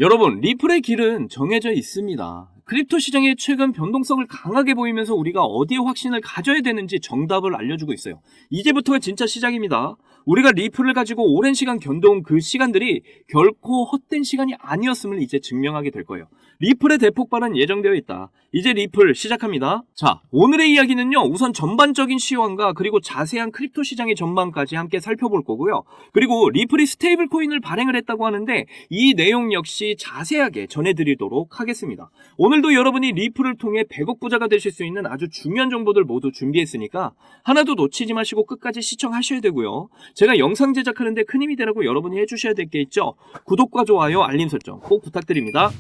여러분, 리플의 길은 정해져 있습니다. 크립토 시장의 최근 변동성을 강하게 보이면서 우리가 어디에 확신을 가져야 되는지 정답을 알려주고 있어요. 이제부터가 진짜 시작입니다. 우리가 리플을 가지고 오랜 시간 견뎌온 그 시간들이 결코 헛된 시간이 아니었음을 이제 증명하게 될 거예요. 리플의 대폭발은 예정되어 있다. 이제 리플 시작합니다. 자, 오늘의 이야기는요, 우선 전반적인 시황과 그리고 자세한 크립토 시장의 전망까지 함께 살펴볼 거고요. 그리고 리플이 스테이블 코인을 발행을 했다고 하는데 이 내용 역시 자세하게 전해드리도록 하겠습니다. 오늘도 여러분이 리플을 통해 100억 부자가 되실 수 있는 아주 중요한 정보들 모두 준비했으니까 하나도 놓치지 마시고 끝까지 시청하셔야 되고요. 제가 영상 제작하는데 큰 힘이 되라고 여러분이 해주셔야 될 게 있죠. 구독과 좋아요, 알림 설정 꼭 부탁드립니다.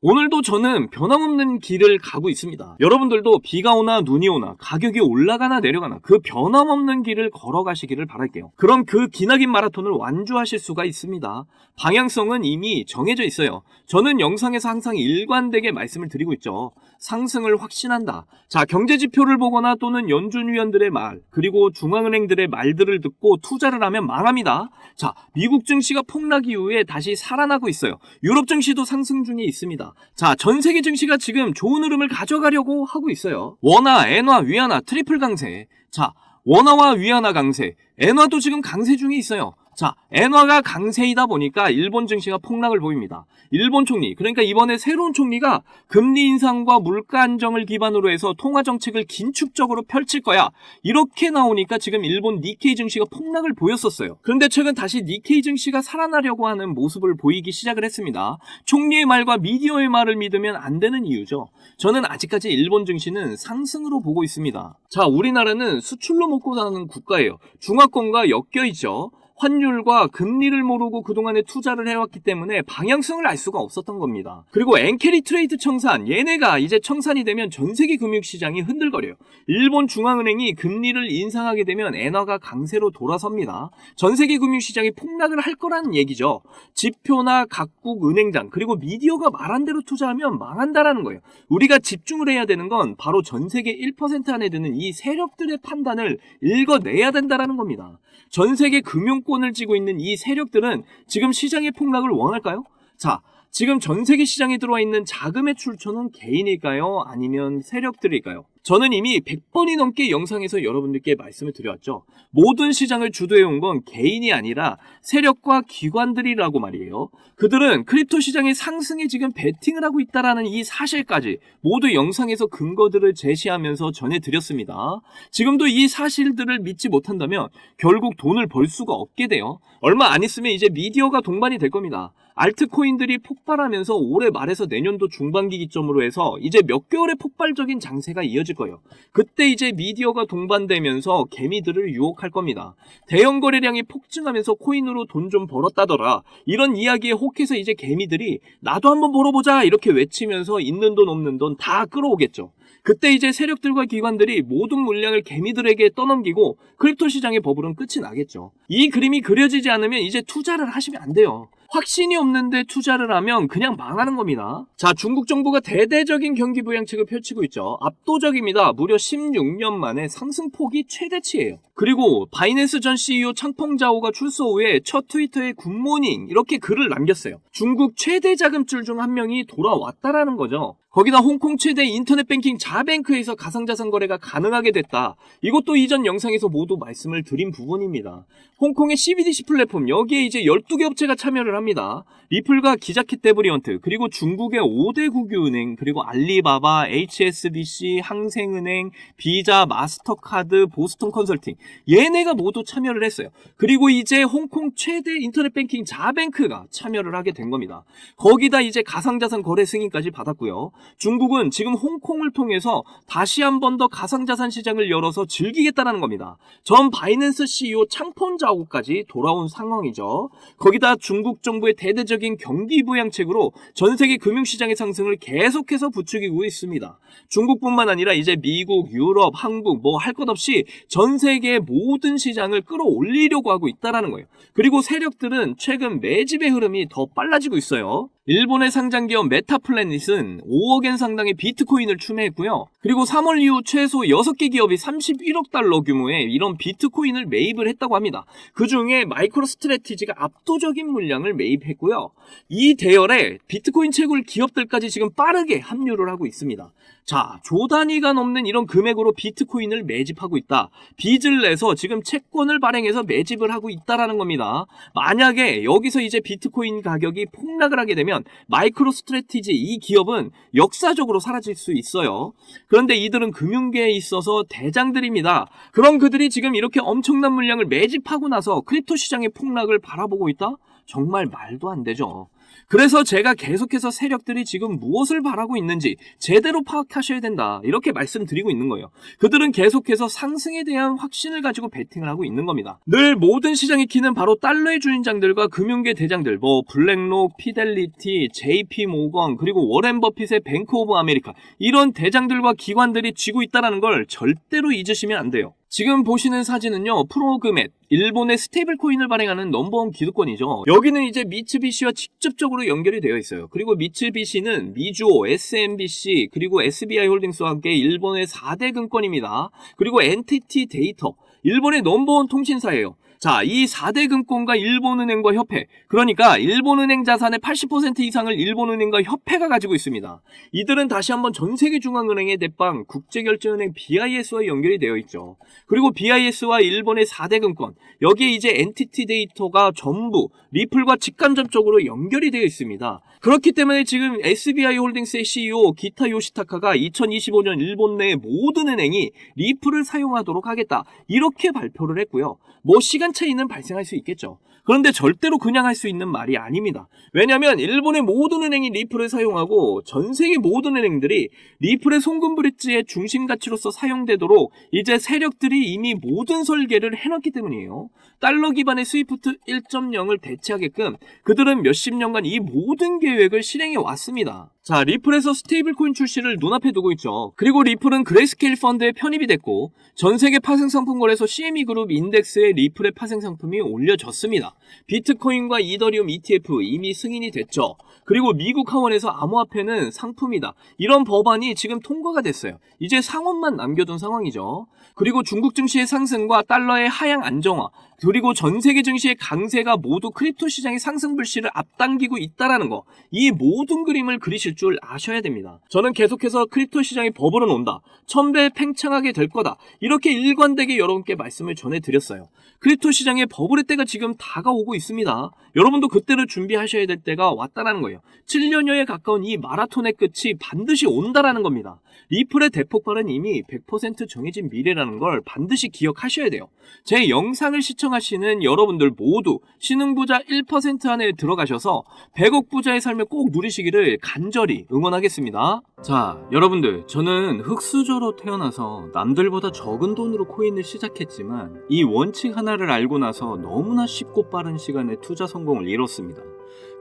오늘도 저는 변함없는 길을 가고 있습니다. 여러분들도 비가 오나 눈이 오나 가격이 올라가나 내려가나 그 변함없는 길을 걸어가시기를 바랄게요. 그럼 그 기나긴 마라톤을 완주하실 수가 있습니다. 방향성은 이미 정해져 있어요. 저는 영상에서 항상 일관되게 말씀을 드리고 있죠. 상승을 확신한다. 자, 경제지표를 보거나 또는 연준위원들의 말, 그리고 중앙은행들의 말들을 듣고 투자를 하면 망합니다. 자, 미국 증시가 폭락 이후에 다시 살아나고 있어요. 유럽 증시도 상승 중에 있습니다. 자, 전 세계 증시가 지금 좋은 흐름을 가져가려고 하고 있어요. 원화, 엔화, 위안화 트리플 강세. 자, 원화와 위안화 강세, 엔화도 지금 강세 중에 있어요. 자, 엔화가 강세이다 보니까 일본 증시가 폭락을 보입니다. 일본 총리, 그러니까 이번에 새로운 총리가 금리 인상과 물가 안정을 기반으로 해서 통화 정책을 긴축적으로 펼칠 거야. 이렇게 나오니까 지금 일본 니케이 증시가 폭락을 보였었어요. 그런데 최근 다시 니케이 증시가 살아나려고 하는 모습을 보이기 시작을 했습니다. 총리의 말과 미디어의 말을 믿으면 안 되는 이유죠. 저는 아직까지 일본 증시는 상승으로 보고 있습니다. 자, 우리나라는 수출로 먹고 사는 국가예요. 중화권과 엮여 있죠. 환율과 금리를 모르고 그동안에 투자를 해왔기 때문에 방향성을 알 수가 없었던 겁니다. 그리고 엔캐리 트레이드 청산, 얘네가 이제 청산이 되면 전세계 금융시장이 흔들거려요. 일본 중앙은행이 금리를 인상하게 되면 엔화가 강세로 돌아섭니다. 전세계 금융시장이 폭락을 할 거라는 얘기죠. 지표나 각국 은행장 그리고 미디어가 말한 대로 투자하면 망한다라는 거예요. 우리가 집중을 해야 되는 건 바로 전세계 1% 안에 드는 이 세력들의 판단을 읽어내야 된다라는 겁니다. 전세계 금융권을 쥐고 있는 이 세력들은 지금 시장의 폭락을 원할까요? 자, 지금 전세계 시장에 들어와 있는 자금의 출처는 개인일까요? 아니면 세력들일까요? 저는 이미 100번이 넘게 영상에서 여러분들께 말씀을 드려왔죠. 모든 시장을 주도해온 건 개인이 아니라 세력과 기관들이라고 말이에요. 그들은 크립토 시장의 상승에 지금 베팅을 하고 있다는 이 사실까지 모두 영상에서 근거들을 제시하면서 전해드렸습니다. 지금도 이 사실들을 믿지 못한다면 결국 돈을 벌 수가 없게 돼요. 얼마 안 있으면 이제 미디어가 동반이 될 겁니다. 알트코인들이 폭발하면서 올해 말에서 내년도 중반기 기점으로 해서 이제 몇 개월의 폭발적인 장세가 이어질 거예요. 그때 이제 미디어가 동반되면서 개미들을 유혹할 겁니다. 대형 거래량이 폭증하면서 코인으로 돈 좀 벌었다더라. 이런 이야기에 혹해서 이제 개미들이 나도 한번 벌어보자 이렇게 외치면서 있는 돈 없는 돈 다 끌어오겠죠. 그때 이제 세력들과 기관들이 모든 물량을 개미들에게 떠넘기고 크립토 시장의 버블은 끝이 나겠죠. 이 그림이 그려지지 않으면 이제 투자를 하시면 안 돼요. 확신이 없는데 투자를 하면 그냥 망하는 겁니다. 자, 중국 정부가 대대적인 경기 부양책을 펼치고 있죠. 압도적입니다. 무려 16년 만에 상승폭이 최대치예요. 그리고 바이낸스 전 CEO 창펑자오가 출소 후에 첫 트위터에 굿모닝 이렇게 글을 남겼어요. 중국 최대 자금줄 중 한 명이 돌아왔다라는 거죠. 거기다 홍콩 최대 인터넷 뱅킹 자뱅크에서 가상자산 거래가 가능하게 됐다. 이것도 이전 영상에서 모두 말씀을 드린 부분입니다. 홍콩의 CBDC 플랫폼, 여기에 이제 12개 업체가 참여를 합니다. 리플과 기자켓 데브리언트, 그리고 중국의 5대 국유은행, 그리고 알리바바, HSBC, 항생은행, 비자, 마스터카드, 보스턴 컨설팅, 얘네가 모두 참여를 했어요. 그리고 이제 홍콩 최대 인터넷 뱅킹 자뱅크가 참여를 하게 된 겁니다. 거기다 이제 가상자산 거래 승인까지 받았고요. 중국은 지금 홍콩을 통해서 다시 한 번 더 가상자산 시장을 열어서 즐기겠다는 겁니다. 전 바이낸스 CEO 창펑자오까지 돌아온 상황이죠. 거기다 중국 정부의 대대적인 경기 부양책으로 전 세계 금융시장의 상승을 계속해서 부추기고 있습니다. 중국뿐만 아니라 이제 미국, 유럽, 한국 뭐 할 것 없이 전 세계의 모든 시장을 끌어올리려고 하고 있다는 거예요. 그리고 세력들은 최근 매집의 흐름이 더 빨라지고 있어요. 일본의 상장기업 메타플래닛은 5억엔 상당의 비트코인을 추매했고요. 그리고 3월 이후 최소 6개 기업이 31억 달러 규모의 이런 비트코인을 매입을 했다고 합니다. 그 중에 마이크로스트래티지가 압도적인 물량을 매입했고요. 이 대열에 비트코인 채굴 기업들까지 지금 빠르게 합류를 하고 있습니다. 자, 조 단위가 넘는 이런 금액으로 비트코인을 매집하고 있다. 빚을 내서 지금 채권을 발행해서 매집을 하고 있다라는 겁니다. 만약에 여기서 이제 비트코인 가격이 폭락을 하게 되면 마이크로스트래티지 이 기업은 역사적으로 사라질 수 있어요. 그런데 이들은 금융계에 있어서 대장들입니다. 그럼 그들이 지금 이렇게 엄청난 물량을 매집하고 나서 크립토 시장의 폭락을 바라보고 있다? 정말 말도 안 되죠. 그래서 제가 계속해서 세력들이 지금 무엇을 바라고 있는지 제대로 파악하셔야 된다, 이렇게 말씀드리고 있는 거예요. 그들은 계속해서 상승에 대한 확신을 가지고 베팅을 하고 있는 겁니다. 늘 모든 시장의 키는 바로 달러의 주인장들과 금융계 대장들, 블랙록, 피델리티, JP 모건, 그리고 워렌 버핏의 뱅크 오브 아메리카, 이런 대장들과 기관들이 쥐고 있다는 걸 절대로 잊으시면 안 돼요. 지금 보시는 사진은요, 프로그맷, 일본의 스테이블 코인을 발행하는 넘버원 기득권이죠. 여기는 이제 미츠비시와 직접적으로 연결이 되어 있어요. 그리고 미츠비시는 미주오, SMBC, 그리고 SBI 홀딩스와 함께 일본의 4대 금권입니다. 그리고 NTT 데이터, 일본의 넘버원 통신사예요. 자, 이 4대 금권과 일본은행과 협회, 그러니까 일본은행 자산의 80% 이상을 일본은행과 협회가 가지고 있습니다. 이들은 다시 한번 전세계 중앙은행의 대빵 국제결제은행 BIS와 연결이 되어 있죠. 그리고 BIS와 일본의 4대 금권, 여기에 이제 NTT 데이터가 전부 리플과 직간접적으로 연결이 되어 있습니다. 그렇기 때문에 지금 SBI 홀딩스의 CEO 기타 요시타카가 2025년 일본 내 모든 은행이 리플을 사용하도록 하겠다, 이렇게 발표를 했고요. 시간 차이는 발생할 수 있겠죠. 그런데 절대로 그냥 할 수 있는 말이 아닙니다. 왜냐하면 일본의 모든 은행이 리플을 사용하고 전 세계 모든 은행들이 리플의 송금 브릿지의 중심 가치로서 사용되도록 이제 세력들이 이미 모든 설계를 해놨기 때문이에요. 달러 기반의 스위프트 1.0을 대체하게끔 그들은 몇십 년간 이 모든 계획을 실행해 왔습니다. 자, 리플에서 스테이블 코인 출시를 눈앞에 두고 있죠. 그리고 리플은 그레이스케일 펀드에 편입이 됐고 전세계 파생상품 거래소 CME 그룹 인덱스에 리플의 파생상품이 올려졌습니다. 비트코인과 이더리움 ETF 이미 승인이 됐죠. 그리고 미국 하원에서 암호화폐는 상품이다, 이런 법안이 지금 통과가 됐어요. 이제 상원만 남겨둔 상황이죠. 그리고 중국 증시의 상승과 달러의 하향 안정화, 그리고 전 세계 증시의 강세가 모두 크립토 시장의 상승 불씨를 앞당기고 있다라는 거, 이 모든 그림을 그리실 줄 아셔야 됩니다. 저는 계속해서 크립토 시장이 버블은 온다, 1000배 팽창하게 될 거다, 이렇게 일관되게 여러분께 말씀을 전해드렸어요. 크립토 시장의 버블의 때가 지금 다가오고 있습니다. 여러분도 그때를 준비하셔야 될 때가 왔다라는 거예요. 7년여에 가까운 이 마라톤의 끝이 반드시 온다라는 겁니다. 리플의 대폭발은 이미 100% 정해진 미래라는 걸 반드시 기억하셔야 돼요. 제 영상을 시청하시는 여러분들 모두 신흥부자 1% 안에 들어가셔서 100억 부자의 삶을 꼭 누리시기를 간절히 응원하겠습니다. 자, 여러분들, 저는 흙수저로 태어나서 남들보다 적은 돈으로 코인을 시작했지만 이 원칙 하나를 알고 나서 너무나 쉽고 빠른 시간에 투자 성공을 이뤘습니다.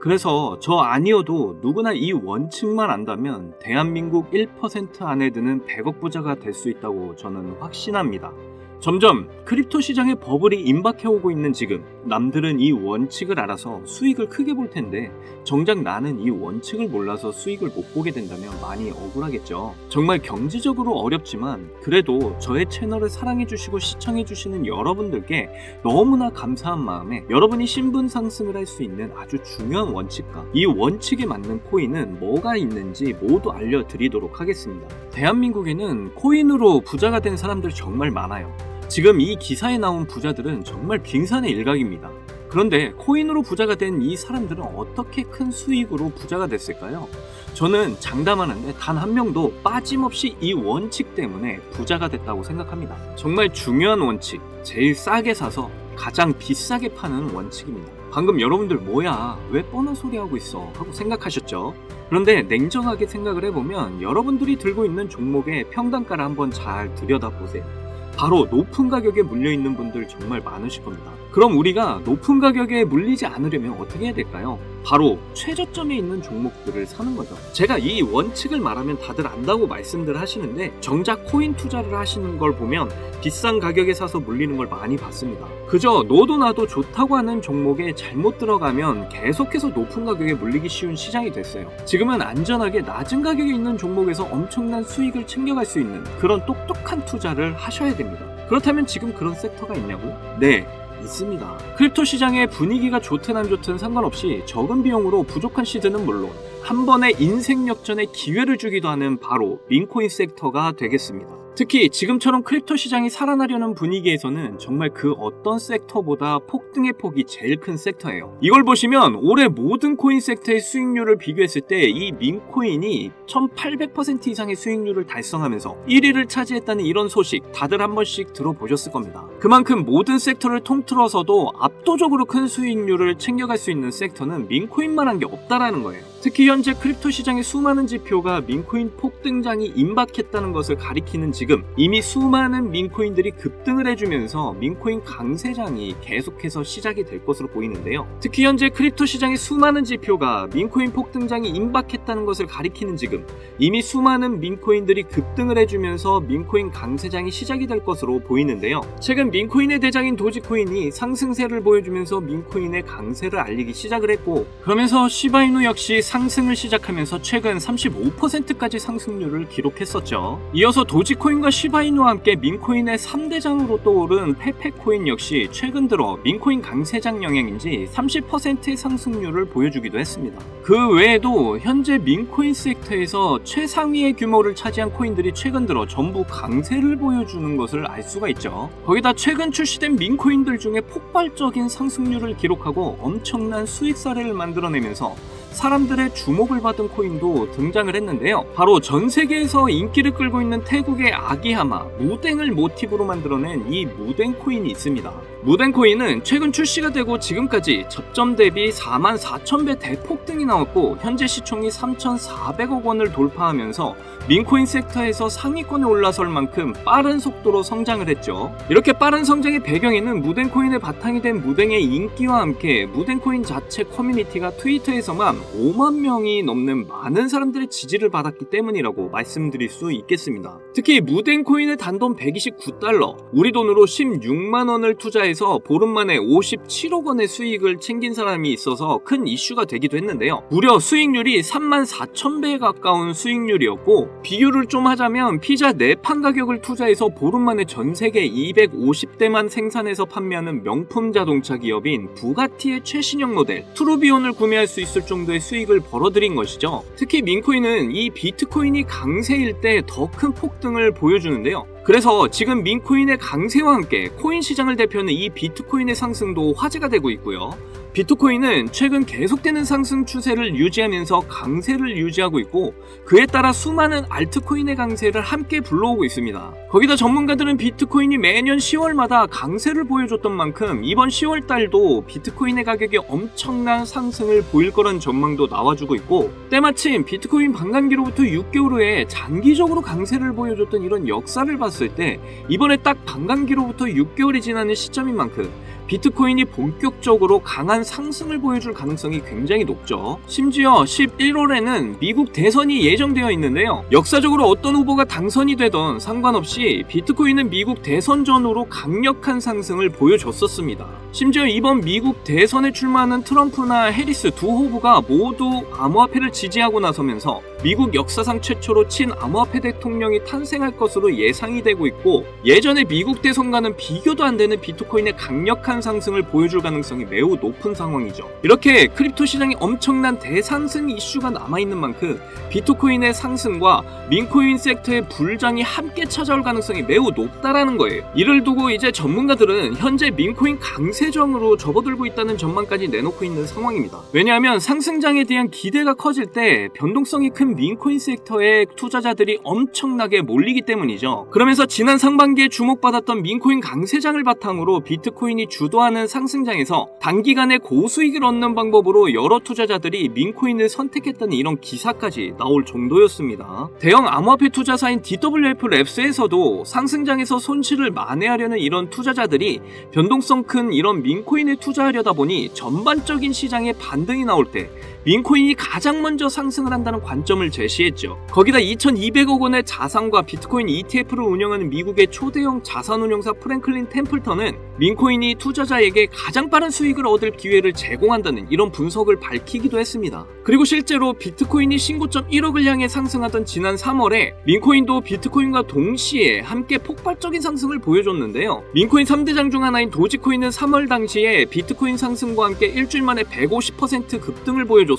그래서 저 아니어도 누구나 이 원칙만 안다면 대한민국 1% 안에 드는 100억 부자가 될 수 있다고 저는 확신합니다. 점점 크립토 시장의 버블이 임박해오고 있는 지금 남들은 이 원칙을 알아서 수익을 크게 볼 텐데 정작 나는 이 원칙을 몰라서 수익을 못 보게 된다면 많이 억울하겠죠. 정말 경제적으로 어렵지만 그래도 저의 채널을 사랑해주시고 시청해주시는 여러분들께 너무나 감사한 마음에 여러분이 신분 상승을 할 수 있는 아주 중요한 원칙과 이 원칙에 맞는 코인은 뭐가 있는지 모두 알려드리도록 하겠습니다. 대한민국에는 코인으로 부자가 된 사람들이 정말 많아요. 지금 이 기사에 나온 부자들은 정말 빙산의 일각입니다. 그런데 코인으로 부자가 된 이 사람들은 어떻게 큰 수익으로 부자가 됐을까요? 저는 장담하는데 단 한 명도 빠짐없이 이 원칙 때문에 부자가 됐다고 생각합니다. 정말 중요한 원칙, 제일 싸게 사서 가장 비싸게 파는 원칙입니다. 방금 여러분들 뭐야, 왜 뻔한 소리 하고 있어 하고 생각하셨죠? 그런데 냉정하게 생각을 해보면 여러분들이 들고 있는 종목의 평단가를 한번 잘 들여다보세요. 바로 높은 가격에 물려있는 분들 정말 많으실 겁니다. 그럼 우리가 높은 가격에 물리지 않으려면 어떻게 해야 될까요? 바로 최저점에 있는 종목들을 사는 거죠. 제가 이 원칙을 말하면 다들 안다고 말씀들 하시는데 정작 코인 투자를 하시는 걸 보면 비싼 가격에 사서 물리는 걸 많이 봤습니다. 그저 너도 나도 좋다고 하는 종목에 잘못 들어가면 계속해서 높은 가격에 물리기 쉬운 시장이 됐어요. 지금은 안전하게 낮은 가격에 있는 종목에서 엄청난 수익을 챙겨갈 수 있는 그런 똑똑한 투자를 하셔야 됩니다. 그렇다면 지금 그런 섹터가 있냐고? 네, 있습니다. 크립토 시장의 분위기가 좋든 안 좋든 상관없이 적은 비용으로 부족한 시드는 물론 한 번의 인생 역전의 기회를 주기도 하는 바로 민코인 섹터가 되겠습니다. 특히 지금처럼 크립토 시장이 살아나려는 분위기에서는 정말 그 어떤 섹터보다 폭등의 폭이 제일 큰 섹터예요. 이걸 보시면 올해 모든 코인 섹터의 수익률을 비교했을 때 이 민코인이 1800% 이상의 수익률을 달성하면서 1위를 차지했다는 이런 소식 다들 한 번씩 들어보셨을 겁니다. 그만큼 모든 섹터를 통틀어서도 압도적으로 큰 수익률을 챙겨갈 수 있는 섹터는 민코인만 한 게 없다라는 거예요. 특히 현재 크립토 시장의 수많은 지표가 민코인 폭등장이 임박했다는 것을 가리키는 지금 이미 수많은 민코인들이 급등을 해주면서 민코인 강세장이 계속해서 시작이 될 것으로 보이는데요. 특히 현재 크립토 시장의 수많은 지표가 민코인 폭등장이 임박했다는 것을 가리키는 지금 이미 수많은 민코인들이 급등을 해주면서 민코인 강세장이 시작이 될 것으로 보이는데요. 최근 민코인의 대장인 도지코인이 상승세를 보여주면서 민코인의 강세를 알리기 시작을 했고 그러면서 시바이누 역시 상승을 시작하면서 최근 35%까지 상승률을 기록했었죠. 이어서 도지코인과 시바이누와 함께 민코인의 3대장으로 떠오른 페페코인 역시 최근 들어 민코인 강세장 영향인지 30%의 상승률을 보여주기도 했습니다. 그 외에도 현재 민코인 섹터에서 최상위의 규모를 차지한 코인들이 최근 들어 전부 강세를 보여주는 것을 알 수가 있죠. 거기다 최근 출시된 민코인들 중에 폭발적인 상승률을 기록하고 엄청난 수익 사례를 만들어내면서 사람들의 주목을 받은 코인도 등장을 했는데요. 바로 전 세계에서 인기를 끌고 있는 태국의 아기하마, 무댕을 모티브로 만들어낸 이 무댕 코인이 있습니다. 무댕 코인은 최근 출시가 되고 지금까지 접점 대비 44,000배 대폭등이 나왔고 현재 시총이 3,400억 원을 돌파하면서 민코인 섹터에서 상위권에 올라설 만큼 빠른 속도로 성장을 했죠. 이렇게 빠른 성장의 배경에는 무댕 코인의 바탕이 된 무댕의 인기와 함께 무댕 코인 자체 커뮤니티가 트위터에서만 5만 명이 넘는 많은 사람들의 지지를 받았기 때문이라고 말씀드릴 수 있겠습니다. 특히 무댕 코인의 단돈 129달러, 우리 돈으로 16만 원을 투자해서 보름 만에 57억 원의 수익을 챙긴 사람이 있어서 큰 이슈가 되기도 했는데요. 무려 수익률이 34,000배에 가까운 수익률이었고 비교를 좀 하자면 피자 4판 가격을 투자해서 보름 만에 전 세계 250대만 생산해서 판매하는 명품 자동차 기업인 부가티의 최신형 모델 트루비온을 구매할 수 있을 정도의 수익을 벌어들인 것이죠. 특히 민코인은 이 비트코인이 강세일 때 더 큰 폭등을 보여주는데요. 그래서 지금 민코인의 강세와 함께 코인 시장을 대표하는 이 비트코인의 상승도 화제가 되고 있고요. 비트코인은 최근 계속되는 상승 추세를 유지하면서 강세를 유지하고 있고 그에 따라 수많은 알트코인의 강세를 함께 불러오고 있습니다. 거기다 전문가들은 비트코인이 매년 10월마다 강세를 보여줬던 만큼 이번 10월 달도 비트코인의 가격이 엄청난 상승을 보일 거란 전망도 나와주고 있고 때마침 비트코인 반감기로부터 6개월 후에 장기적으로 강세를 보여줬던 이런 역사를 봤을 때 이번에 딱 반감기로부터 6개월이 지나는 시점인 만큼 비트코인이 본격적으로 강한 상승을 보여줄 가능성이 굉장히 높죠. 심지어 11월에는 미국 대선이 예정되어 있는데요. 역사적으로 어떤 후보가 당선이 되던 상관없이 비트코인은 미국 대선 전후로 강력한 상승을 보여줬었습니다. 심지어 이번 미국 대선에 출마하는 트럼프나 해리스 두 후보가 모두 암호화폐를 지지하고 나서면서 미국 역사상 최초로 친암호화폐 대통령이 탄생할 것으로 예상이 되고 있고 예전에 미국 대선과는 비교도 안 되는 비트코인의 강력한 상승을 보여줄 가능성이 매우 높은 상황이죠. 이렇게 크립토 시장에 엄청난 대상승 이슈가 남아있는 만큼 비트코인의 상승과 민코인 섹터의 불장이 함께 찾아올 가능성이 매우 높다라는 거예요. 이를 두고 이제 전문가들은 현재 민코인 강세정으로 접어들고 있다는 전망까지 내놓고 있는 상황입니다. 왜냐하면 상승장에 대한 기대가 커질 때 변동성이 큰 많은 민코인 섹터에 투자자들이 엄청나게 몰리기 때문이죠. 그러면서 지난 상반기에 주목받았던 민코인 강세장을 바탕으로 비트코인이 주도하는 상승장에서 단기간에 고수익을 얻는 방법으로 여러 투자자들이 민코인을 선택했다는 이런 기사까지 나올 정도였습니다. 대형 암호화폐 투자사인 DWF 랩스에서도 상승장에서 손실을 만회하려는 이런 투자자들이 변동성 큰 이런 민코인에 투자하려다 보니 전반적인 시장에 반등이 나올 때 민코인이 가장 먼저 상승을 한다는 관점을 제시했죠. 거기다 2200억 원의 자산과 비트코인 ETF를 운영하는 미국의 초대형 자산운용사 프랭클린 템플턴은 민코인이 투자자에게 가장 빠른 수익을 얻을 기회를 제공한다는 이런 분석을 밝히기도 했습니다. 그리고 실제로 비트코인이 신고점 1억을 향해 상승하던 지난 3월에 민코인도 비트코인과 동시에 함께 폭발적인 상승을 보여줬는데요. 민코인 3대장 중 하나인 도지코인은 3월 당시에 비트코인 상승과 함께 일주일 만에 150% 급등을 보여줬습니다.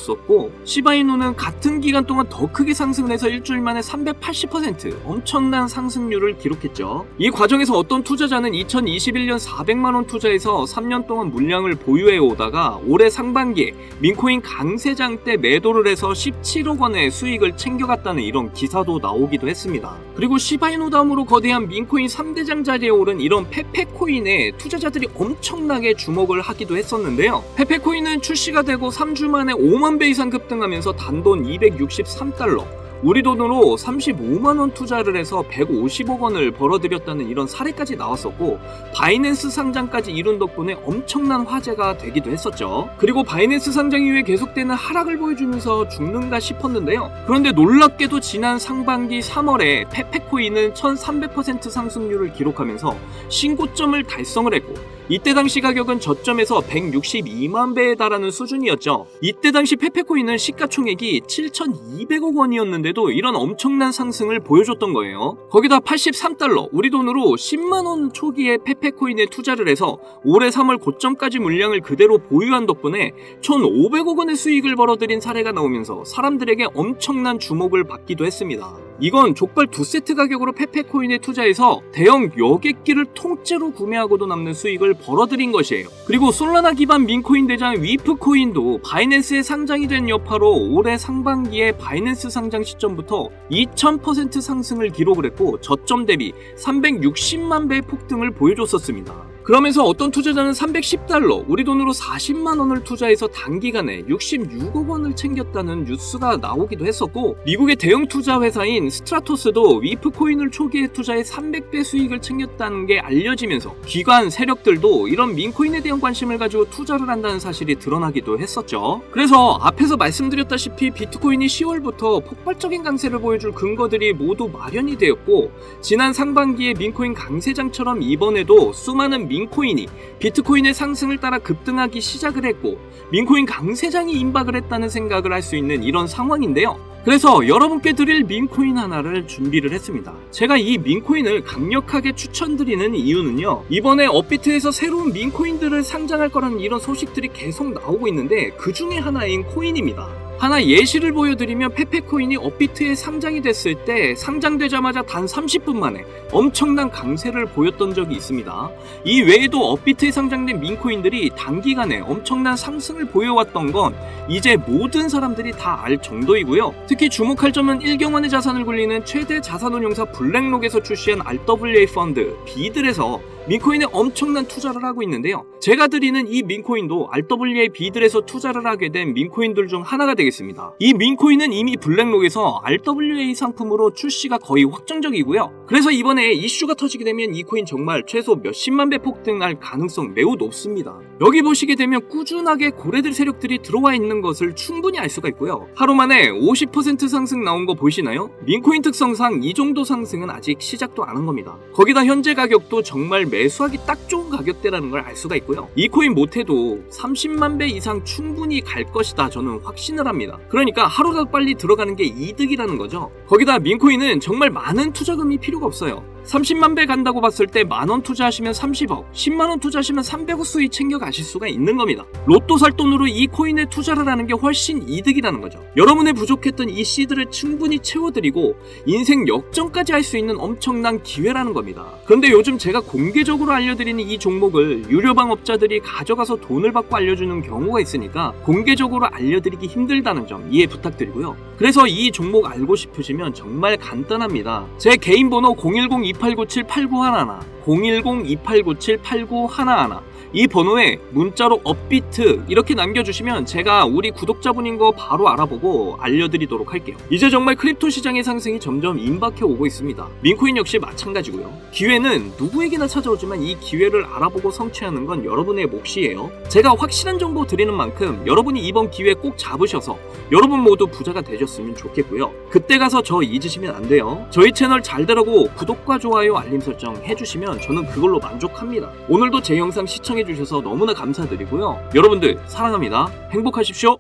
시바이누는 같은 기간 동안 더 크게 상승을 해서 일주일 만에 380% 엄청난 상승률을 기록했죠. 이 과정에서 어떤 투자자는 2021년 400만원 투자해서 3년 동안 물량을 보유해 오다가 올해 상반기에 민코인 강세장 때 매도를 해서 17억 원의 수익을 챙겨갔다는 이런 기사도 나오기도 했습니다. 그리고 시바이누 다음으로 거대한 민코인 3대장 자리에 오른 이런 페페코인에 투자자들이 엄청나게 주목을 하기도 했었는데요. 페페코인은 출시가 되고 3주 만에 5만 배 이상 급등하면서 단돈 263달러, 우리 돈으로 35만원 투자를 해서 150억 원을 벌어들였다는 이런 사례까지 나왔었고, 바이낸스 상장까지 이룬 덕분에 엄청난 화제가 되기도 했었죠. 그리고 바이낸스 상장 이후에 계속되는 하락을 보여주면서 죽는가 싶었는데요. 그런데 놀랍게도 지난 상반기 3월에 페페코인은 1300% 상승률을 기록하면서 신고점을 달성을 했고, 이때 당시 가격은 저점에서 162만 배에 달하는 수준이었죠. 이때 당시 페페코인은 시가총액이 7,200억 원이었는데도 이런 엄청난 상승을 보여줬던 거예요. 거기다 83달러, 우리 돈으로 10만원 초기에 페페코인에 투자를 해서 올해 3월 고점까지 물량을 그대로 보유한 덕분에 1,500억 원의 수익을 벌어들인 사례가 나오면서 사람들에게 엄청난 주목을 받기도 했습니다. 이건 족발 2세트 가격으로 페페코인에 투자해서 대형 여객기를 통째로 구매하고도 남는 수익을 벌어들인 것이에요. 그리고 솔라나 기반 민코인 대장 위프코인도 바이낸스에 상장이 된 여파로 올해 상반기에 바이낸스 상장 시점부터 2000% 상승을 기록을 했고, 저점 대비 360만 배의 폭등을 보여줬었습니다. 그러면서 어떤 투자자는 310달러, 우리 돈으로 40만 원을 투자해서 단기간에 66억 원을 챙겼다는 뉴스가 나오기도 했었고, 미국의 대형 투자 회사인 스트라토스도 위프코인을 초기에 투자해 300배 수익을 챙겼다는 게 알려지면서 기관 세력들도 이런 민코인에 대한 관심을 가지고 투자를 한다는 사실이 드러나기도 했었죠. 그래서 앞에서 말씀드렸다시피 비트코인이 10월부터 폭발적인 강세를 보여줄 근거들이 모두 마련이 되었고, 지난 상반기에 민코인 강세장처럼 이번에도 수많은 민코인이 비트코인의 상승을 따라 급등하기 시작을 했고, 민코인 강세장이 임박을 했다는 생각을 할 수 있는 이런 상황인데요. 그래서 여러분께 드릴 민코인 하나를 준비를 했습니다. 제가 이 민코인을 강력하게 추천드리는 이유는요, 이번에 업비트에서 새로운 민코인들을 상장할 거라는 이런 소식들이 계속 나오고 있는데 그 중에 하나인 코인입니다. 하나 예시를 보여드리면, 페페코인이 업비트에 상장이 됐을 때 상장되자마자 단 30분 만에 엄청난 강세를 보였던 적이 있습니다. 이 외에도 업비트에 상장된 민코인들이 단기간에 엄청난 상승을 보여왔던 건 이제 모든 사람들이 다 알 정도이고요. 특히 주목할 점은 1경원의 자산을 굴리는 최대 자산운용사 블랙록에서 출시한 RWA 펀드 비들에서 민코인에 엄청난 투자를 하고 있는데요. 제가 드리는 이 민코인도 RWA 비들에서 투자를 하게 된 민코인들 중 하나가 되겠습니다. 이 민코인은 이미 블랙록에서 RWA 상품으로 출시가 거의 확정적이고요. 그래서 이번에 이슈가 터지게 되면 이 코인 정말 최소 몇십만 배 폭등할 가능성 매우 높습니다. 여기 보시게 되면 꾸준하게 고래들 세력들이 들어와 있는 것을 충분히 알 수가 있고요. 하루 만에 50% 상승 나온 거 보이시나요? 민코인 특성상 이 정도 상승은 아직 시작도 안 한 겁니다. 거기다 현재 가격도 정말 매수하기 딱 좋은 가격대라는 걸 알 수가 있고요. 이 코인 못해도 30만 배 이상 충분히 갈 것이다, 저는 확신을 합니다. 그러니까 하루라도 빨리 들어가는 게 이득이라는 거죠. 거기다 민코인은 정말 많은 투자금이 필요가 없어요. 30만 배 간다고 봤을 때 만원 투자하시면 30억, 10만원 투자하시면 300억 수익 챙겨 가실 수가 있는 겁니다. 로또 살 돈으로 이 코인에 투자를 하는 게 훨씬 이득이라는 거죠. 여러분의 부족했던 이 씨드를 충분히 채워드리고 인생 역전까지 할 수 있는 엄청난 기회라는 겁니다. 그런데 요즘 제가 공개적으로 알려드리는 이 종목을 유료방업자들이 가져가서 돈을 받고 알려주는 경우가 있으니까 공개적으로 알려드리기 힘들다는 점 이해 부탁드리고요. 그래서 이 종목 알고 싶으시면 정말 간단합니다. 제 개인 번호 010-2897-8911 010-2897-8911 이 번호에 문자로 업비트 이렇게 남겨주시면 제가 우리 구독자분인 거 바로 알아보고 알려드리도록 할게요. 이제 정말 크립토 시장의 상승이 점점 임박해 오고 있습니다. 민코인 역시 마찬가지고요. 기회는 누구에게나 찾아오지만 이 기회를 알아보고 성취하는 건 여러분의 몫이에요. 제가 확실한 정보 드리는 만큼 여러분이 이번 기회 꼭 잡으셔서 여러분 모두 부자가 되셨으면 좋겠고요. 그때 가서 저 잊으시면 안 돼요. 저희 채널 잘 되라고 구독과 좋아요 알림 설정 해주시면 저는 그걸로 만족합니다. 오늘도 제 영상 시청해주셔서 너무나 감사드리고요. 여러분들 사랑합니다. 행복하십시오.